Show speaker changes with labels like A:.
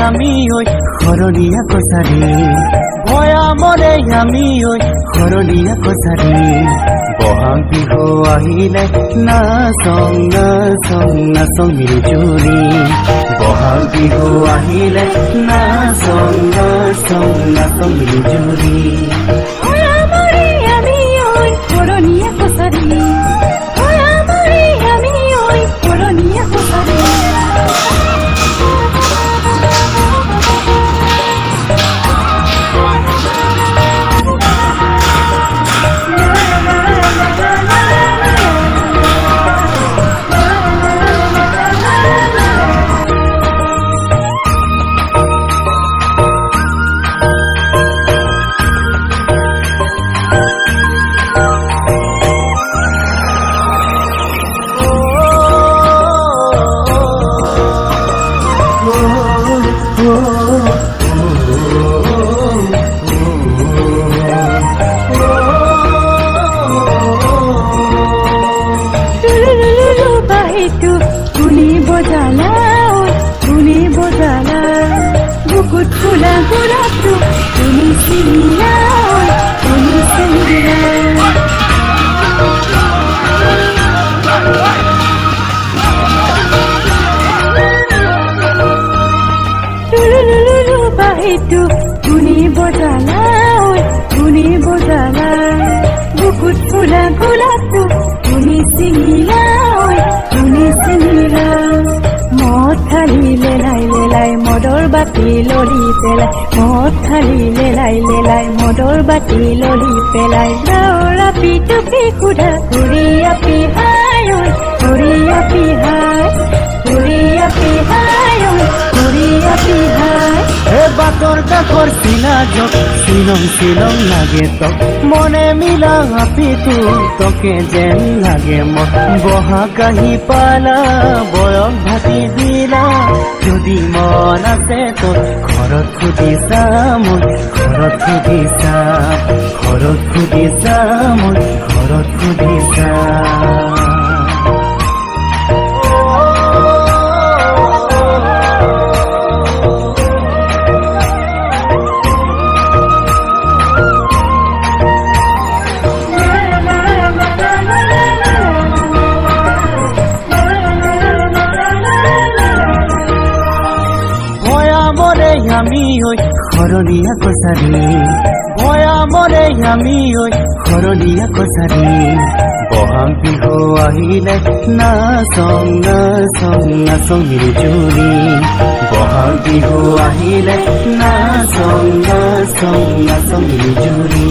A: আমি ঐ খৰলীয়া কছাৰী ভয়ামৰে আমি ঐ খৰলীয়া কছাৰী বহাগ বিহু আহিলে নাচং নাচং নাচং মিলজুলি বহাগ বিহু আহিলে নাচং নাচং নাচং মিলজুলি
B: ভয়ামৰে আমি ঐ খৰলীয়া কছাৰী ভয়ামৰে আমি ঐ খৰলীয়া কছাৰী বুকুত ফুলা গোলাপটো তুমি চিনিলা তুমি চিনিলা বাহিৰটো ধুনি বজালা ধুনি বজালা বুকুত ফুলা গোলাপটো তুমি চিনিলা তুমি চিনিলা মদ খালি লেলাই লেলাই মদৰ বাতি লৰি পেলাই মদ খালি লেলাই লেলাই মদৰ বাতি লৰি পেলাই গাঁৱৰ আপি টুপি সোধা ঘূৰি আপি হাই ঘূৰি আপি হাই ঘূৰি আপি হাই ঘূৰি আপি হাই
A: বাটৰ কাষৰ চিলা জক চিলং চিলং লাগে তক মনে মিলা হাপিটো তকে যেন লাগে মোক বহাগ আহি পালা বয়স ভাতি দিলা যদি মন আছে তোৰ ঘৰত খুজিছা মই ঘৰত খুজিছা ঘৰত খুজিছা মই ঘৰত খুজিছা আমি ঐ খৰলীয়া কছাৰী ভয়ামৰে আমি ঐ খৰলীয়া কছাৰী বহাগ বিহু আহিলে নাচং নাচং নাচং মিলজুলি বহাগ বিহু আহিলে নাচং নাচং নাচং মিলজুলি